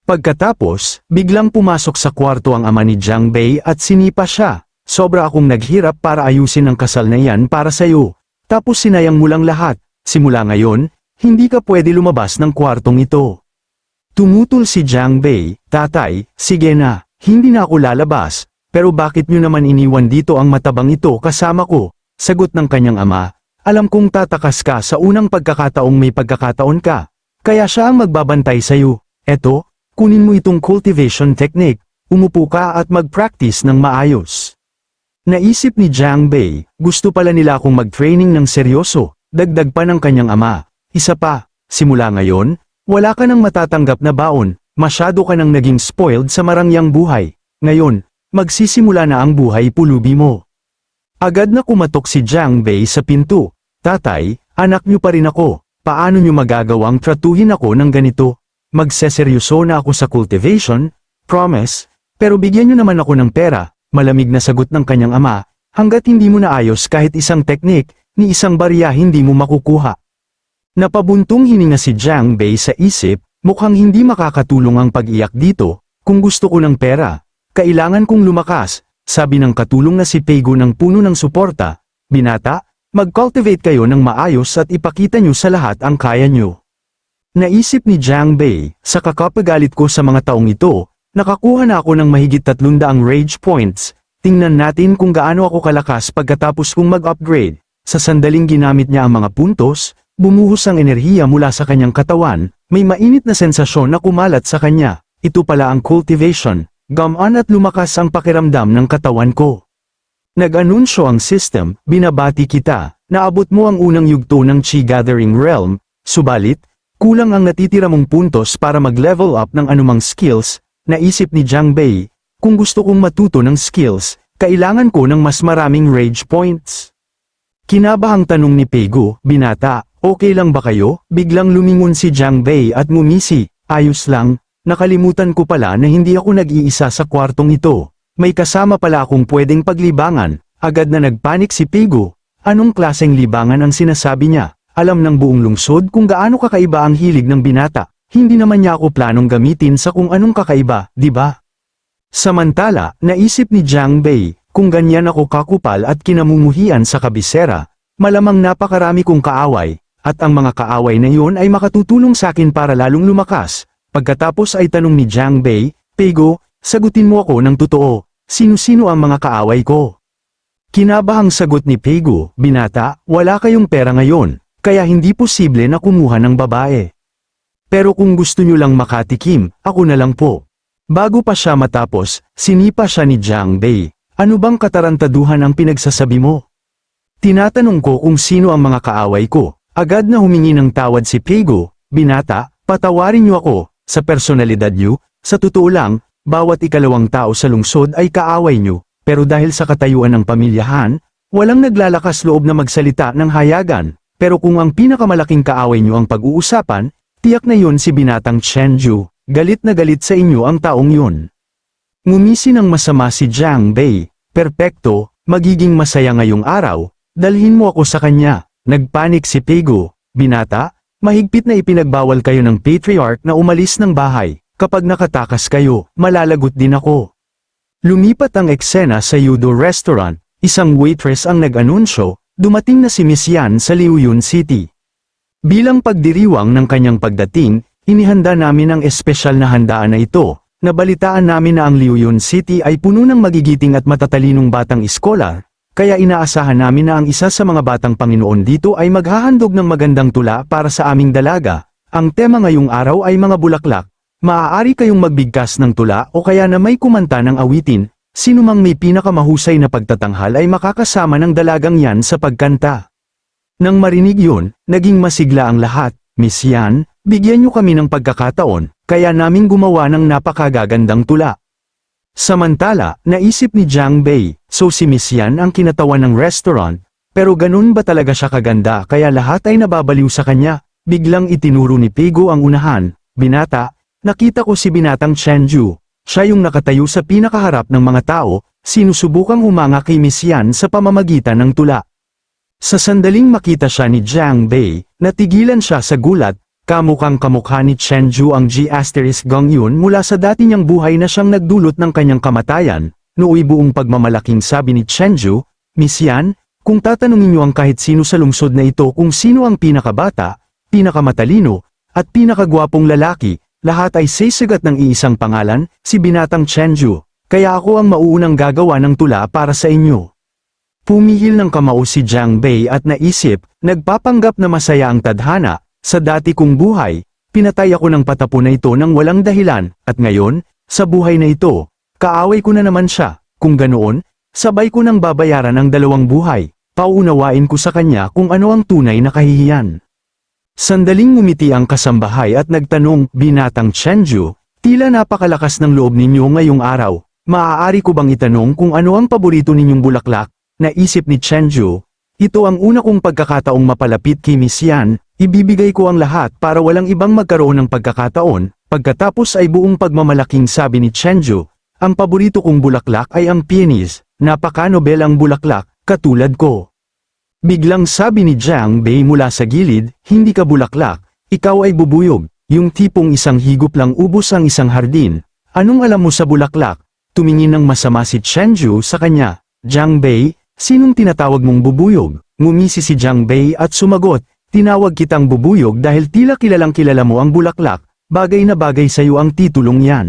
Pagkatapos, biglang pumasok sa kwarto ang ama ni Jiang Bei at sinipa siya. Sobra akong naghirap para ayusin ang kasal na yan para sa'yo. Tapos sinayang mo lang lahat. Simula ngayon, hindi ka pwede lumabas ng kwartong ito. Tumutol si Jiang Bei, tatay, sige na, hindi na ako lalabas, pero bakit nyo naman iniwan dito ang matabang ito kasama ko? Sagot ng kanyang ama, alam kong tatakas ka sa unang pagkakataong may pagkakataon ka, kaya siya ang magbabantay sa'yo. Eto, kunin mo itong cultivation technique, umupo ka at mag-practice ng maayos. Naisip ni Jiang Bei, gusto pala nila akong mag-training ng seryoso, dagdag pa ng kanyang ama. Isa pa, simula ngayon, wala ka nang matatanggap na baon, masyado ka nang naging spoiled sa marangyang buhay. Ngayon, magsisimula na ang buhay pulubi mo. Agad na kumatok si Jiang Bei sa pinto. Tatay, anak niyo pa rin ako, paano niyo magagawang tratuhin ako ng ganito? Magseseryoso na ako sa cultivation, promise, pero bigyan niyo naman ako ng pera. Malamig na sagot ng kanyang ama, hanggat hindi mo naayos kahit isang teknik, ni isang barya hindi mo makukuha. Napabuntong hininga si Jiang Bei sa isip, mukhang hindi makakatulong ang pag-iyak dito, kung gusto ko ng pera, kailangan kong lumakas, sabi ng katulong na si Peigo ng puno ng suporta. Binata, mag-cultivate kayo ng maayos at ipakita nyo sa lahat ang kaya nyo. Naisip ni Jiang Bei, sa kakapagalit ko sa mga taong ito, nakakuha na ako ng mahigit 300 rage points. Tingnan natin kung gaano ako kalakas pagkatapos kong mag-upgrade. Sa sandaling ginamit niya ang mga puntos, bumuhos ang enerhiya mula sa kanyang katawan, may mainit na sensasyon na kumalat sa kanya. Ito pala ang cultivation, gamaan at lumakas ang pakiramdam ng katawan ko. Nag-anunsyo ang system, binabati kita, naabot mo ang unang yugto ng Chi Gathering Realm, subalit, kulang ang natitira mong puntos para mag-level up ng anumang skills. Naisip ni Jiang Bei, kung gusto kong matuto ng skills, kailangan ko ng mas maraming rage points. Kinabahang tanong ni Peigo, binata, okay lang ba kayo? Biglang lumingon si Jiang Bei at ngumisi, ayos lang, nakalimutan ko pala na hindi ako nag-iisa sa kwartong ito. May kasama pala akong pwedeng paglibangan. Agad na nagpanik si Peigo, anong klaseng libangan ang sinasabi niya? Alam ng buong lungsod kung gaano kakaiba ang hilig ng binata. Hindi naman niya ako planong gamitin sa kung anong kakaiba, di ba? Samantala, naisip ni Jiang Bei, kung ganyan ako kakupal at kinamumuhian sa kabisera, malamang napakarami kong kaaway, at ang mga kaaway na iyon ay makatutulong sa akin para lalong lumakas. Pagkatapos ay tanong ni Jiang Bei, Peigo, sagutin mo ako ng totoo, sino-sino ang mga kaaway ko? Kinabahang sagot ni Peigo, binata, wala kayong pera ngayon, kaya hindi posible na kumuha ng babae. Pero kung gusto nyo lang makatikim, ako na lang po. Bago pa siya matapos, sinipa siya ni Jiang Bei. Ano bang katarantaduhan ang pinagsasabi mo? Tinatanong ko kung sino ang mga kaaway ko. Agad na humingi ng tawad si Peigo, binata, patawarin niyo ako, sa personalidad niyo, sa totoo lang, bawat ikalawang tao sa lungsod ay kaaway niyo, pero dahil sa katayuan ng pamilyahan, walang naglalakas loob na magsalita ng hayagan, pero kung ang pinakamalaking kaaway niyo ang pag-uusapan, tiyak na yun si binatang Chenju, galit na galit sa inyo ang taong yun. Ngumisi ng masama si Jiang Bei, perpekto, magiging masaya ngayong araw, dalhin mo ako sa kanya. Nagpanik si Peigo, binata, mahigpit na ipinagbawal kayo ng patriarch na umalis ng bahay, kapag nakatakas kayo, malalagot din ako. Lumipat ang eksena sa Yudo Restaurant, isang waitress ang nag-anunsyo, dumating na si Miss Yan sa Liuyun City. Bilang pagdiriwang ng kanyang pagdating, inihanda namin ang espesyal na handaan na ito. Nabalitaan namin na ang Liuyun City ay puno ng magigiting at matatalinong batang iskolar, kaya inaasahan namin na ang isa sa mga batang Panginoon dito ay maghahandog ng magandang tula para sa aming dalaga. Ang tema ngayong araw ay mga bulaklak. Maaari kayong magbigkas ng tula o kaya na may kumanta ng awitin. Sinumang may pinakamahusay na pagtatanghal ay makakasama ng dalagang yan sa pagkanta. Nang marinig yun, naging masigla ang lahat. Miss Yan, bigyan niyo kami ng pagkakataon, kaya naming gumawa ng napakagagandang tula. Samantala, naisip ni Jiang Bei, so si Miss Yan ang kinatawan ng restaurant, pero ganun ba talaga siya kaganda kaya lahat ay nababaliw sa kanya? Biglang itinuro ni Peigo ang unahan, binata, nakita ko si binatang Chenju, siya yung nakatayo sa pinakaharap ng mga tao, sinusubukang humanga kay Miss Yan sa pamamagitan ng tula. Sa sandaling makita siya ni Jiang Bei, natigilan siya sa gulat, Kamukhang kamukha ni Chenju ang G*** yun mula sa dati niyang buhay na siyang nagdulot ng kanyang kamatayan. Nooy buong pagmamalaking sabi ni Chenju, Miss Yan, kung tatanungin niyo ang kahit sino sa lungsod na ito kung sino ang pinakabata, pinakamatalino, at pinakagwapong lalaki, lahat ay sasagot ng iisang pangalan, si Binatang Chenju. Kaya ako ang mauunang gagawa ng tula para sa inyo. Pumihil ng kamao si Jiang Bei at naisip, nagpapanggap na masaya ang tadhana. Sa dati kong buhay, pinatay ako ng patapo na ito ng walang dahilan, at ngayon, sa buhay na ito, kaaway ko na naman siya. Kung ganoon, sabay ko nang babayaran ang dalawang buhay. Pauunawain ko sa kanya kung ano ang tunay na kahihiyan. Sandaling ngumiti ang kasambahay at nagtanong, Binatang Chenju, tila napakalakas ng loob ninyo ngayong araw. Maaari ko bang itanong kung ano ang paborito ninyong bulaklak? Naisip ni Chenju, ito ang una kong pagkakataong mapalapit kay Miss Yan. Ibibigay ko ang lahat para walang ibang magkaroon ng pagkakataon. Pagkatapos ay buong pagmamalaking sabi ni Chenju, ang paborito kong bulaklak ay ang peonies, napaka-nobel ang bulaklak, katulad ko. Biglang sabi ni Jiang Bei mula sa gilid, hindi ka bulaklak, ikaw ay bubuyog, yung tipong isang higop lang ubos ang isang hardin. Anong alam mo sa bulaklak? Tumingin ng masama si Chenju sa kanya, Jiang Bei, sinong tinatawag mong bubuyog? Ngumisi si Jiang Bei at sumagot, tinawag kitang bubuyog dahil tila kilalang kilala mo ang bulaklak, bagay na bagay sa iyo ang titulong yan.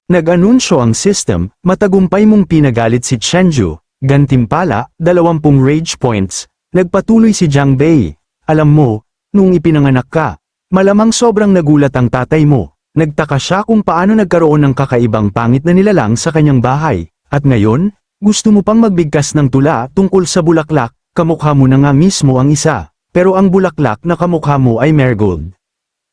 Nag-anunsyo ang system, matagumpay mong pinagalit si Chenju, gantimpala, 20 rage points. Nagpatuloy si Jiang Bei, alam mo, nung ipinanganak ka, malamang sobrang nagulat ang tatay mo. Nagtaka siya kung paano nagkaroon ng kakaibang pangit na nilalang sa kanyang bahay, at ngayon, gusto mo pang magbigkas ng tula tungkol sa bulaklak, kamukha mo na nga mismo ang isa. Pero ang bulaklak na kamukha mo ay marigold.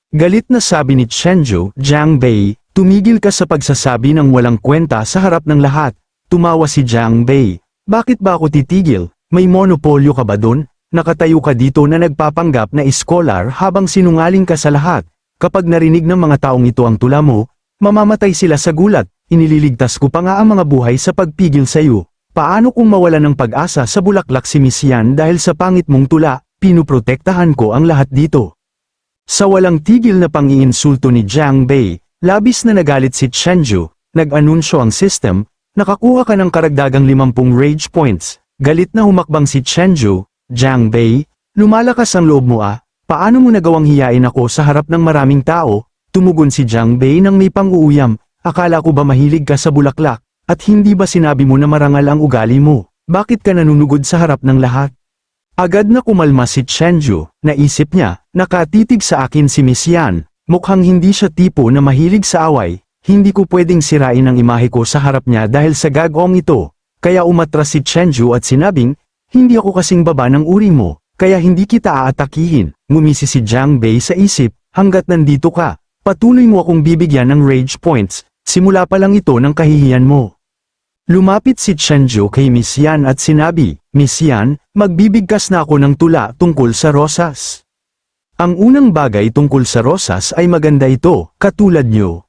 Galit na sabi ni Chenju, Jiang Bei, tumigil ka sa pagsasabi ng walang kwenta sa harap ng lahat. Tumawa si Jiang Bei, bakit ba ako titigil? May monopolyo ka ba dun? Nakatayo ka dito na nagpapanggap na scholar habang sinungaling ka sa lahat. Kapag narinig ng mga taong ito ang tula mo, mamamatay sila sa gulat. Inililigtas ko pa nga ang mga buhay sa pagpigil sa iyo. Paano kung mawala ng pag-asa sa bulaklak si Miss Yan dahil sa pangit mong tula? Pinuprotektahan ko ang lahat dito. Sa walang tigil na pang-iinsulto ni Jiang Bei, labis na nagalit si Chenju, nag-anunsyo ang system, nakakuha ka ng karagdagang 50 rage points. Galit na humakbang si Chenju, Jiang Bei, lumalakas ang loob mo paano mo nagawang hiyain ako sa harap ng maraming tao? Tumugon si Jiang Bei nang may pang-uuyam, akala ko ba mahilig ka sa bulaklak, at hindi ba sinabi mo na marangal ang ugali mo? Bakit ka nanunugod sa harap ng lahat? Agad na kumalma si Chenju, naisip niya, nakatitig sa akin si Miss Yan, mukhang hindi siya tipo na mahilig sa away, hindi ko pwedeng sirain ang imahe ko sa harap niya dahil sa gagawang ito, kaya umatras si Chenju at sinabing, hindi ako kasing baba ng uri mo, kaya hindi kita aatakihin. Ngumisi si Jiang Bei sa isip, hanggat nandito ka, patuloy mo akong bibigyan ng rage points, simula pa lang ito ng kahihiyan mo. Lumapit si Chenju kay Miss Yan at sinabi, Miss Yan, magbibigkas na ako ng tula tungkol sa rosas. Ang unang bagay tungkol sa rosas ay maganda ito, katulad nyo.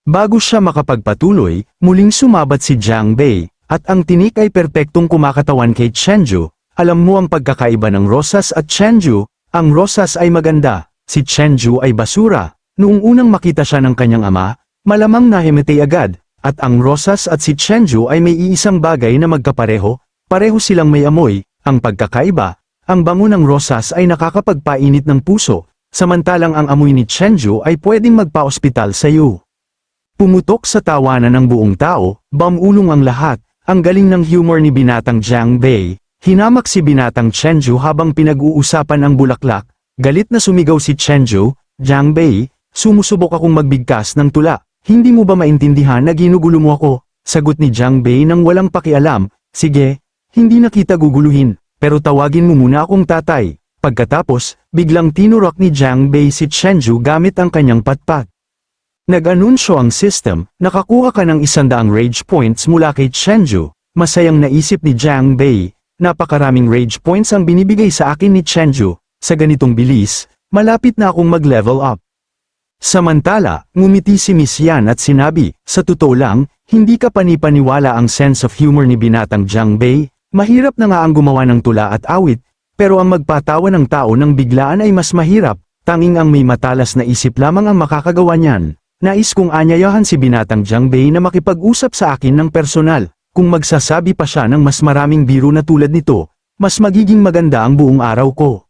Bago siya makapagpatuloy, muling sumabat si Jiang Bei, at ang tinik ay perpektong kumakatawan kay Chenju. Alam mo ang pagkakaiba ng rosas at Chenju, ang rosas ay maganda, si Chenju ay basura. Noong unang makita siya ng kanyang ama, malamang nahimatay agad. At ang rosas at si Chenju ay may iisang bagay na magkapareho, pareho silang may amoy, ang pagkakaiba, ang bango ng rosas ay nakakapagpainit ng puso, samantalang ang amoy ni Chenju ay pwedeng magpa-ospital sa iyo. Pumutok sa tawanan ng buong tao, bamulong ang lahat, ang galing ng humor ni Binatang Jiang Bei, hinamak si Binatang Chenju habang pinag-uusapan ang bulaklak, galit na sumigaw si Chenju, Jiang Bei, sumusubok akong magbigkas ng tula. Hindi mo ba maintindihan na ginugulo mo ako? Sagot ni Jiang Bei nang walang pakialam, sige, hindi na kita guguluhin, pero tawagin mo muna akong tatay. Pagkatapos, biglang tinurok ni Jiang Bei si Chenju gamit ang kanyang patpat. Nag-anunsyo ang system, nakakuha ka ng 100 rage points mula kay Chenju. Masayang naisip ni Jiang Bei, napakaraming rage points ang binibigay sa akin ni Chenju. Sa ganitong bilis, malapit na akong mag-level up. Samantala, ngumiti si Miss Yan at sinabi, sa totoo lang, hindi ka panipaniwala ang sense of humor ni Binatang Jiang Bei, mahirap na nga ang gumawa ng tula at awit, pero ang magpatawa ng tao ng biglaan ay mas mahirap, Tanging ang may matalas na isip lamang ang makakagawa niyan. Nais kong anyayahan si binatang Jiang Bei na makipag-usap sa akin ng personal. Kung magsasabi pa siya ng mas maraming biro na tulad nito, mas magiging maganda ang buong araw ko.